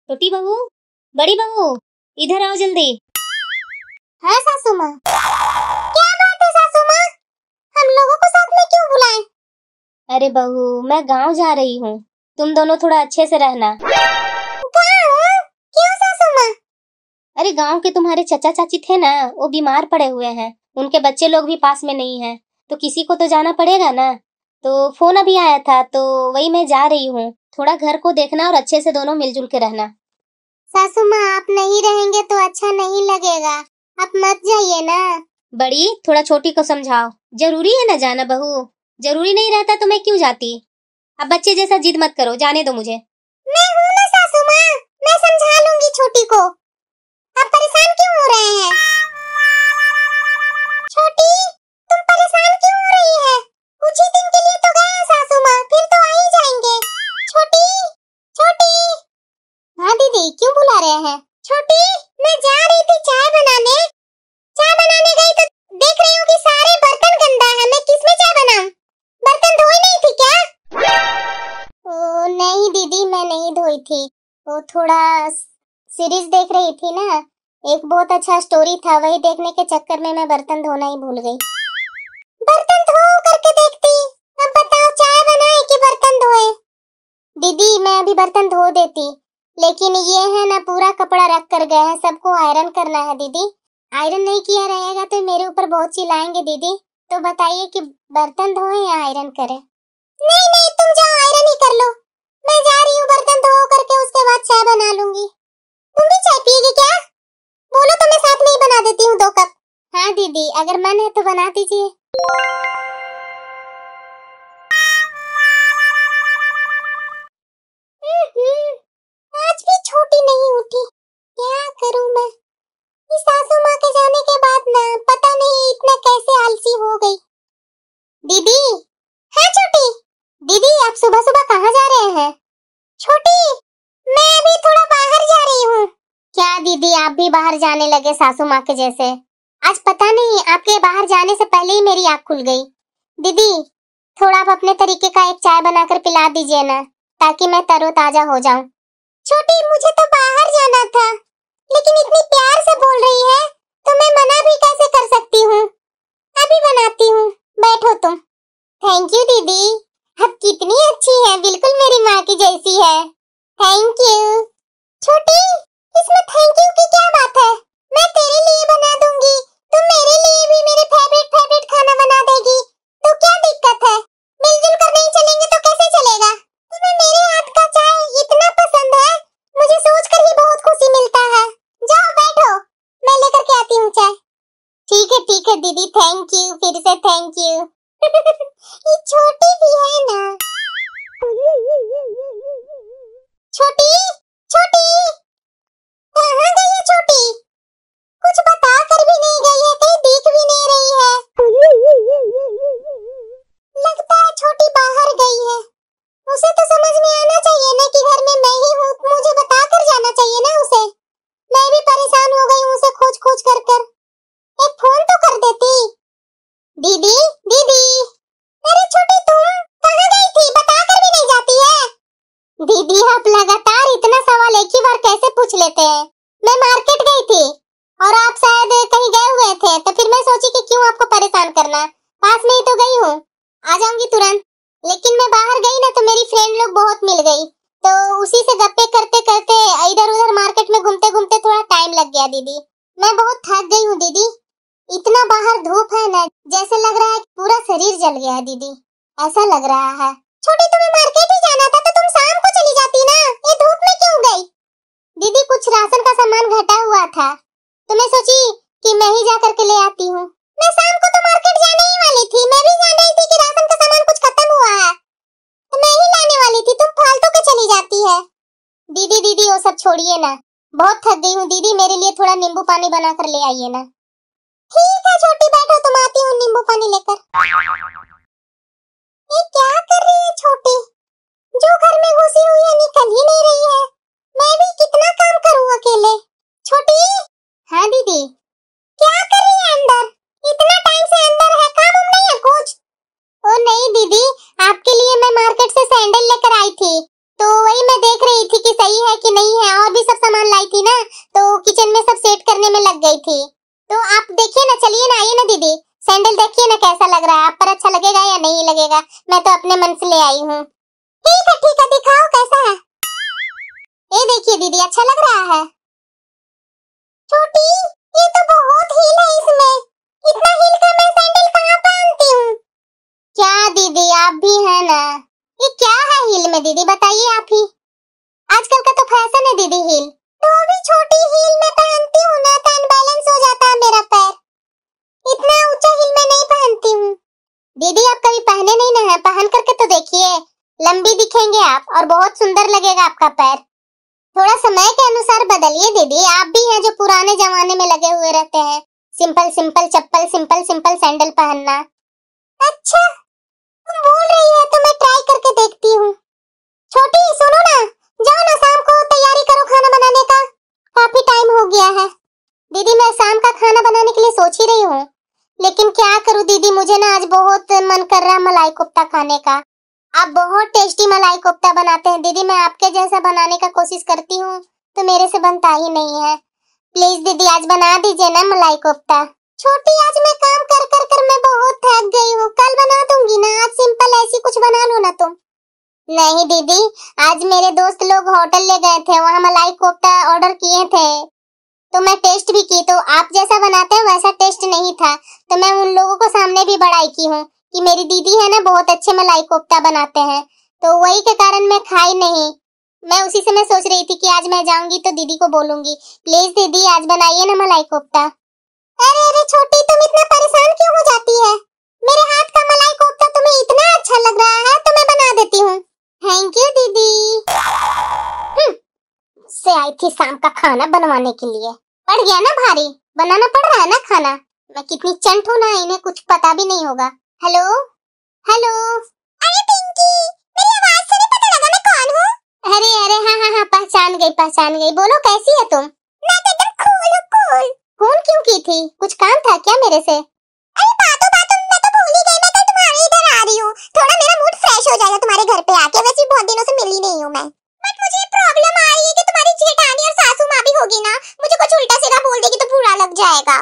छोटी बहू, बड़ी बहू, इधर आओ जल्दी। हाँ सासू माँ। क्या बात है सासू माँ, हम लोगों को साथ में क्यों बुलाएं? अरे बहू, मैं गांव जा रही हूँ, तुम दोनों थोड़ा अच्छे से रहना। गाँव? क्यों सासू माँ? अरे गांव के तुम्हारे चचा चाची थे ना, वो बीमार पड़े हुए हैं, उनके बच्चे लोग भी पास में नहीं हैं, तो किसी को तो जाना पड़ेगा ना। तो फोन अभी आया था, तो वही मैं जा रही हूँ। थोड़ा घर को देखना और अच्छे से दोनों मिलजुल के रहना। सासू माँ, आप नहीं रहेंगे तो अच्छा नहीं लगेगा, आप मत जाइए ना। बड़ी, थोड़ा छोटी को समझाओ, जरूरी है ना जाना बहू? जरूरी नहीं रहता तो मैं क्यों जाती। अब बच्चे जैसा जिद मत करो, जाने दो मुझे। मैं हूँ ना सासू माँ, मैं समझा लूंगी छोटी को। आप परेशान क्यों हो रहे हैं? छोटी, तुम परेशान क्यों हो रही है? कुछ ही दिन के लिए तो गए हैं सासू माँ, फिर तो आ ही जाएंगे। छोटी, छोटी। हाँ दीदी, क्यों बुला रहे हैं? छोटी, मैं जा रही थी चाय बनाने। चाय बनाने गई तो देख रही हूँ कि सारे बर्तन गंदा है, मैं किसमें चाय बनाऊं? बर्तन धोई नहीं थी क्या? ओ नहीं दीदी, मैं नहीं धोई थी, वो थोड़ा सीरीज देख रही थी ना, एक बहुत अच्छा स्टोरी था, वही देखने के चक्कर में मैं बर्तन धोना ही भूल गई। बर्तन धो करके देखती। अब बताओ, चाय बनाए कि बर्तन धोए? दीदी मैं अभी बर्तन धो देती, लेकिन ये है ना, पूरा कपड़ा रख कर गए हैं, सबको आयरन करना है दीदी। आयरन नहीं किया रहेगा तो मेरे ऊपर बहुत चिल्लाएंगे दीदी। तो बताइए कि बर्तन धोए या आयरन करें? नहीं नहीं, तुम जाओ आयरन ही कर लो, मैं जा रही हूँ बर्तन धो करके, उसके बाद चाय बना लूंगी। तुम भी चाय पिएगी क्या? बोलो तो मैं साथ में ही बना देती हूँ 2 कप। हाँ दीदी, अगर मन है तो बना दीजिए। आज भी छोटी नहीं उठी, क्या करूँ मैं? इस सासू माँ के जाने के बाद ना पता नहीं इतना कैसे आलसी हो गई। दीदी, है छोटी। दीदी, आप सुबह सुबह कहाँ जा रहे हैं? छोटी, मैं अभी थोड़ा बाहर जा रही हूँ। क्या दीदी, आप भी बाहर जाने लगे सासू माँ के जैसे? आज पता नहीं आपके बाहर जाने से पहले ही मेरी आँख खुल गई। दीदी, थोड़ा आप अपने तरीके का एक चाय बनाकर पिला दीजिए ना, ताकि मैं तरोताजा हो जाऊं। छोटी, मुझे तो बाहर जाना था, लेकिन इतनी प्यार से बोल रही है तो मैं मना भी कैसे कर सकती हूँ। अभी बनाती हूँ, बैठो तुम। थैंक यू दीदी, आप कितनी अच्छी हैं, बिल्कुल मेरी माँ की जैसी है। Thank you. छोटी, इसमें थैंक यू की क्या बात है? मैं तेरे लिए बना दूंगी, तुम मेरे लिए भी मेरे फेवरेट खाना बना देगी, तो क्या दिक्कत है? मिलजुल कर नहीं चलेंगे तो कैसे चलेगा? तुम्हें मेरे हाथ का चाय इतना पसंद है, मुझे सोचकर ही बहुत खुशी मिलता है। जाओ बैठो, मैं लेकर के आती हूँ चाय। ठीक है दीदी, थैंक यू, फिर से थैंक यू। ये छोटी भी है ना। छोटी, छोटी, कहाँ गई है छोटी? कुछ बता कर भी नहीं गई है, कहीं दिख भी नहीं रही है। लगता है छोटी बाहर गई है। उसे तो समझ में आना चाहिए ना कि घर में मैं ही हूँ, मुझे बता कर जाना चाहिए ना उसे। मैं भी परेशान हो गई हूँ उसे खोज खोज कर। एक फोन तो कर देती। दीदी, दीदी, अरे छोटी तुम कहाँ गई थी, बता कर भी नहीं जाती है? दीदी, आप लगातार इतना सवाल एक ही बार कैसे पूछ लेते हैं? मैं मार्केट गई थी और आप शायद कहीं गए हुए थे, तो फिर मैं सोची कि क्यों आपको परेशान करना, पास में ही तो गई हूँ, आ जाऊंगी तुरंत। लेकिन मैं बाहर गई ना तो मेरी फ्रेंड लोग बहुत मिल गई, तो उसी से गप्पे करते करते इधर उधर मार्केट में घूमते घूमते थोड़ा टाइम लग गया दीदी। मैं बहुत थक गई हूँ दीदी, इतना बाहर धूप है ना, जैसे लग रहा है कि पूरा शरीर जल गया है दीदी, ऐसा लग रहा है। छोटी, तुम्हें मार्केट ही जाना था तो तुम शाम को चली जाती ना, ये धूप में क्यों गई? दीदी, कुछ राशन का सामान घटा हुआ था, तो मैं सोची कि मैं ही जा करके ले आती हूँ। मैं शाम को तो मार्केट जाने ही वाली थी, मैं भी जान रही थी कि राशन का सामान कुछ खत्म हुआ है, तो मैं ही लाने वाली थी, तुम फालतू के चली जाती है। दीदी वो सब छोड़िए ना, बहुत थक गई हूँ दीदी, मेरे लिए थोड़ा नींबू पानी बना कर ले आइए ना। ठीक है छोटी, बैठो, तुम आती हूँ नींबू पानी लेकर। ये क्या कर रही है छोटी, जो घर में घुसी हुई है निकल ही नहीं रही है। मैं भी कितना काम करूँ अकेले। छोटी। हाँ दीदी। क्या कर रही है अंदर, इतना टाइम से अंदर है, काम नहीं है कुछ? ओ नहीं दीदी, आपके लिए मैं मार्केट से सैंडल लेकर आई थी, तो वही मैं देख रही थी कि सही है कि नहीं है, और भी आप देखिए ना, चलिए ना, आइए ना दीदी, सैंडल देखिए ना कैसा लग रहा है, आप पर अच्छा लगेगा या नहीं लगेगा, मैं तो अपने मन से ले आई हूँ। ठीक है, दिखाओ कैसा है। ये देखिए दीदी, अच्छा लग रहा है। छोटी, ये तो बहुत हील है इसमें, इतना हील का मैं सैंडल कहाँ पहनती हूँ। क्या दीदी, आप भी है ना, ये क्या है हील में दीदी, बताइए आप ही। आजकल का तो फैशन है दीदी हील, तो भी छोटी हील में पहनती हूँ ना तो अनबैलेंस हो जाता है मेरा पैर, इतना ऊंचा हील में नहीं पहनती हूँ। दीदी आप कभी पहने नहीं ना है, पहन करके तो देखिए, लंबी दिखेंगे आप और बहुत सुंदर लगेगा आपका पैर। थोड़ा समय के अनुसार बदलिए दीदी, आप भी हैं जो पुराने जमाने में लगे हुए रहते हैं, सिंपल सिंपल चप्पल, सिंपल सिंपल सैंडल पहनना। अच्छा, तुम बोल रही है तो मैं ट्राई करके देखती हूँ। छोटी सुनो ना, जाओ ना शाम को तैयारी करो खाना बनाने का, काफी टाइम हो गया है। दीदी मैं शाम का खाना बनाने के लिए सोच ही रही हूँ, लेकिन क्या करूँ दीदी, मुझे ना आज बहुत मन कर रहा है मलाई कोफ्ता खाने का। आप बहुत टेस्टी मलाई कोफ्ता बनाते हैं दीदी, मैं आपके जैसा बनाने का कोशिश करती हूँ तो मेरे से बनता ही नहीं है। प्लीज दीदी आज बना दीजिए ना मलाई कोफ्ता। छोटी आज मैं काम कर मैं बहुत थक गई हूँ, कल बना दूंगी ना, आज सिंपल ऐसी कुछ बना लो ना तुम। नहीं दीदी, आज मेरे दोस्त लोग होटल ले गए थे, वहाँ मलाई कोफ्ता ऑर्डर किए थे तो मैं टेस्ट भी की, तो आप जैसा बनाते हैं वैसा टेस्ट नहीं था, तो मैं उन लोगों को सामने भी बड़ाई की हूँ कि मेरी दीदी है ना बहुत अच्छे मलाई कोफ्ता बनाते हैं, तो वही के कारण मैं खाई नहीं। मैं उसी समय सोच रही थी कि आज मैं जाऊंगी तो दीदी को बोलूंगी, प्लीज दीदी आज बनाइए ना मलाई कोफ्ता। अरे छोटी, तुम इतना परेशान क्यों हो जाती है, मेरे हाथ का मलाई कोफ्ता तुम्हें इतना अच्छा लग रहा है तो मैं बना देती हूँ। थैंक यू दीदी। से आई थी शाम का खाना बनवाने के लिए, पड़ गया ना भारी, बनाना पड़ रहा है ना खाना। मैं कितनी चंट हूँ ना, इन्हें कुछ पता भी नहीं होगा। हेलो हेलो, अरे पिंकी, मेरी आवाज से नहीं पता लगा मैं कौन हूँ? अरे हाँ, पहचान गई, बोलो कैसी है तुम? मैं तो एकदम कूल हूँ, कूल। फोन क्यों की थी, कुछ काम था क्या मेरे से? अरे बातों बातों में मैं तो भूल ही गई, मैं कल तुम्हारे इधर आ रही हूँ, थोड़ा मेरा मूड फ्रेश हो जाएगा तुम्हारे घर पे आके, वैसे बहुत दिनों से मिली नहीं हूँ मैं। बट मुझे प्रॉब्लम आ रही है कि तुम्हारी जेठानी और सासू माँ भी होगी ना, मुझे कुछ उल्टा सीधा बोल देगी तो बुरा लग जाएगा।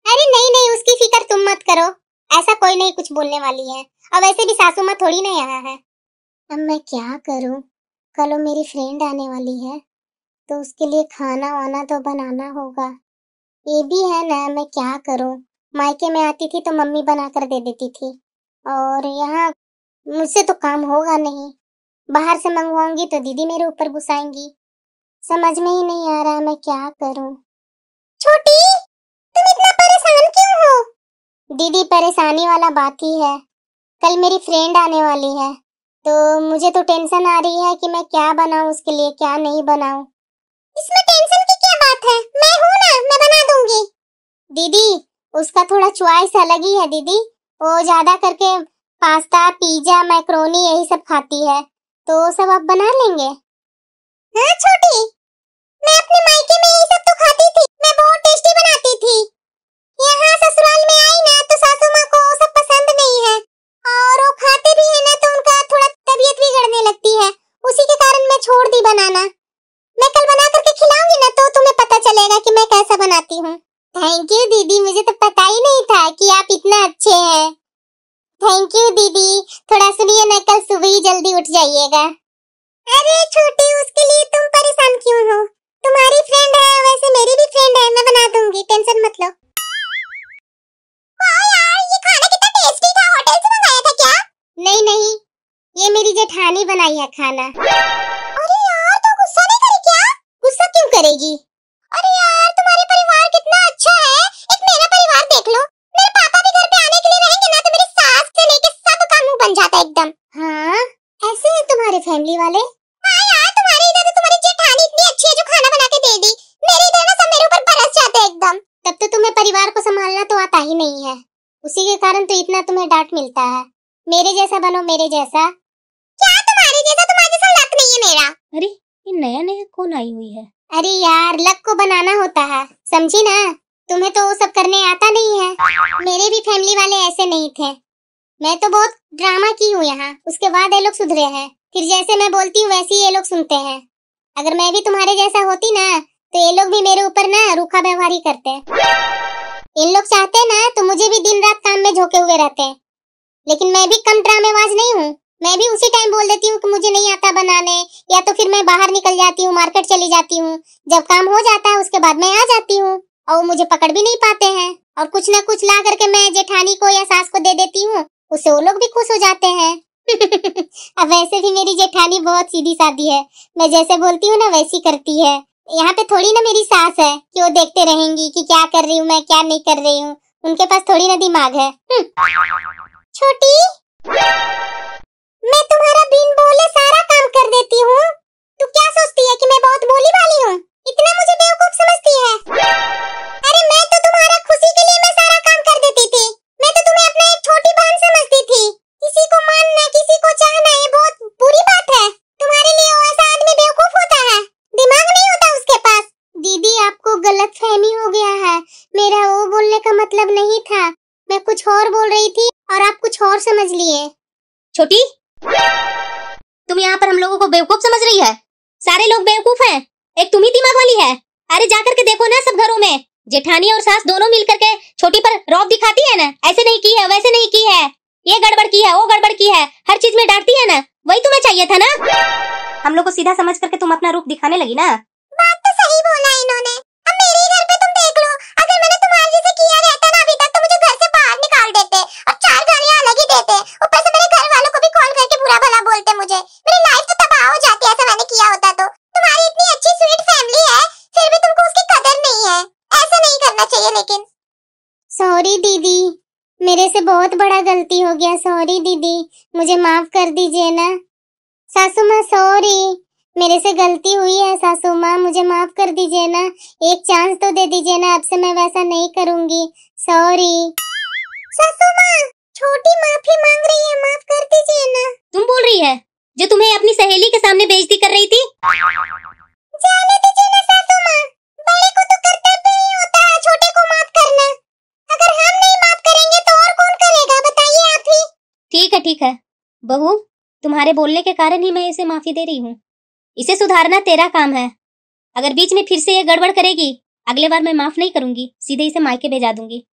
अरे नहीं, उसकी फिक्र तुम मत करो, ऐसा कोई नहीं कुछ बोलने वाली है, और वैसे भी सासू माँ थोड़ी ना यहाँ है। अब मैं क्या करूँ, कल वो मेरी फ्रेंड आने वाली है तो उसके लिए खाना वाना तो बनाना होगा, ये भी है ना, मैं क्या करूँ। मायके में आती थी तो मम्मी बना कर दे देती थी, और यहाँ मुझसे तो काम होगा नहीं, बाहर से मंगवाऊंगी तो दीदी मेरे ऊपर गुस्साएंगी, समझ में ही नहीं आ रहा मैं क्या करूँ। छोटी, तुम इतना परेशान क्यों हो? दीदी परेशानी वाला बात ही है, कल मेरी फ्रेंड आने वाली है तो मुझे तो टेंशन आ रही है कि मैं क्या बनाऊं उसके लिए, क्या नहीं बनाऊं। इसमें टेंशन की क्या बात है, मैं हूं ना, मैं बना दूंगी। दीदी उसका थोड़ा चॉइस अलग ही है दीदी, वो ज्यादा करके पास्ता पिज्जा मैक्रोनी यही सब खाती है, तो सब आप बना लेंगे? हाँ छोटी, मैं अपने मायके में यही सब तो खाती थी, मैं बहुत टेस्टी बनाती थी। यहाँ ससुराल में आई ना तो सासू माँ को सब पसंद नहीं है, और वो खाते भी है ना तो उनका थोड़ा तबीयत बिगड़ने लगती है, उसी के कारण मैं छोड़ दी बनाना। मैं कल बना करके खिलाऊंगी ना तो तुम्हें पता चलेगा कि मैं कैसा बनाती हूँ। थैंक यू दीदी, मुझे तो पता ही नहीं था कि आप इतना अच्छे हैं। थैंक यू दीदी, थोड़ा सुनिए ना, कल सुबह ही जल्दी उठ जाइएगा। अरे छोटी, उसके लिए तुम परेशान क्यों हो, तुम्हारी फ्रेंड है वैसे मेरी भी फ्रेंड है, मैं बना दूंगी, टेंशन मत लो। वाह यार, ये खाना कितना टेस्टी था, होटल से मंगाया था क्या? नहीं, ये मेरी जेठानी बनाई है खाना। अरे यार, तो गुस्सा नहीं करी क्या? गुस्सा क्यों करेगी? अरे यार, तुम्हारे परिवार कितना अच्छा है, एक मेरा परिवार देख लो, मेरे पापा भी घर पे आने के लिए रहेंगे ना तो मेरी सास से लेके सबका मुंह बन जाता है एकदम। हाँ, ऐसे हैं तुम्हारे फैमिली वाले? हाँ यार, तुम्हारे इधर तो तुम्हारी जेठानी इतनी अच्छी है जो खाना बना के दे दी, मेरे इधर ना सब मेरे ऊपर बरस जाते हैं एकदम। तब तो तुम्हें परिवार को संभालना तो आता ही नहीं है, उसी के कारण तो इतना तुम्हें डांट मिलता है। मेरे जैसा बनो, मेरे जैसा। क्या तुम्हारे जैसा? तुम्हारे जैसा लक नहीं है मेरा। अरे ये नया कौन आई हुई है? अरे यार, लक को बनाना होता है, समझी ना, तुम्हें तो वो सब करने आता नहीं है। मेरे भी फैमिली वाले ऐसे नहीं थे, मैं तो बहुत ड्रामा की हूँ यहाँ, उसके बाद ये लोग सुधरे हैं, फिर जैसे मैं बोलती हूँ वैसे ही ये लोग सुनते हैं। अगर मैं भी तुम्हारे जैसा होती ना तो ये लोग भी मेरे ऊपर ना रूखा व्यवहार ही करते। इन लोग चाहते ना तो मुझे भी दिन रात काम में झोंके हुए रहते हैं, लेकिन मैं भी कम ड्रामेबाज नहीं हूँ। मैं भी उसी टाइम बोल देती हूँ कि मुझे नहीं आता बनाने, या तो फिर मैं बाहर निकल जाती हूँ, मार्केट चली जाती हूँ। जब काम हो जाता है उसके बाद मैं आ जाती हूँ और वो मुझे पकड़ भी नहीं पाते हैं, और कुछ ना कुछ ला करके मैं जेठानी को या सास को दे देती हूँ, उससे वो लोग भी खुश हो जाते हैं। अब वैसे भी मेरी जेठानी बहुत सीधी सादी है, मैं जैसे बोलती हूँ ना वैसी करती है। यहाँ पे थोड़ी ना मेरी सास है कि वो देखते रहेंगी कि क्या कर रही हूँ मैं, क्या नहीं कर रही हूँ। उनके पास थोड़ी ना दिमाग है। छोटी, मैं तुम्हारा बिन बोले सारा काम कर देती हूँ। तू क्या सोचती है कि मैं बहुत बोली वाली हूँ? इतना मुझे बेवकूफ समझती है? अरे मैं तो तुम्हारा खुशी के लिए मैं सारा काम कर देती थी। मैं तो तुम्हें अपना एक छोटी बहन समझती थी। किसी को मानना, किसी को चाहना ये बहुत बुरी बात है। तुम्हारे लिए वो ऐसा आदमी बेवकूफ होता है, दिमाग नहीं होता उसके पास। दीदी आपको गलतफहमी हो गया है, मेरा वो बोलने का मतलब नहीं था। मैं कुछ और बोल रही थी और आप कुछ और समझ लिए। छोटी, तुम यहाँ पर हम लोगों को बेवकूफ समझ रही है? सारे लोग बेवकूफ हैं, एक तुम ही दिमाग वाली है। अरे जा करके देखो ना, सब घरों में जेठानी और सास दोनों मिल करके छोटी पर रौब दिखाती है ना, ऐसे नहीं की है, वैसे नहीं की है, ये गड़बड़ की है, वो गड़बड़ की है, हर चीज में डांटती है ना। वही तुम्हें चाहिए था ना, हम लोग को सीधा समझ करके तुम अपना रूप दिखाने लगी ना। बात तो सही बोला इन्होंने। अब मेरे ही घर पे तुम देख लो, अगर मैंने तुम्हारे जैसे किया रहता ना अभी तक तो मुझे घर से बाहर निकाल देते और 4 गालियां अलग ही देते। ऊपर से मेरे घर वालों को भी कॉल करके बुरा भला बोलते मुझे। मेरी लाइफ तो तबाह हो जाती ऐसा मैंने किया होता तो। तुम्हारी इतनी अच्छी स्वीट फैमिली है, फिर भी तुमको उसकी कदर नहीं है। ऐसा नहीं करना चाहिए। लेकिन सॉरी दीदी, मेरे से बहुत बड़ा गलती हो गया। सॉरी दीदी, मुझे माफ कर दीजिए ना। सासू माँ सॉरी, मेरे से गलती हुई है सासू माँ, मुझे माफ कर दीजिए ना। एक चांस तो दे दीजिए ना, अब से मैं वैसा नहीं करूंगी। सॉरी। सासू माँ, छोटी माफी मांग रही है, माफ कर दीजिए ना। तुम बोल रही है जो तुम्हें अपनी सहेली के सामने बेइज्जती कर रही थी? जाने दीजिए ना सासू माँ, बड़े को तो कर्तव्य ही होता है छोटे को माफ करना। अगर हम नहीं माफ करेंगे तो और कौन करेगा, बताइए आप ही। ठीक है बहू, तुम्हारे बोलने के कारण ही मैं इसे माफी दे रही हूँ। इसे सुधारना तेरा काम है। अगर बीच में फिर से ये गड़बड़ करेगी, अगले बार मैं माफ नहीं करूंगी, सीधे इसे मायके भेजा दूंगी।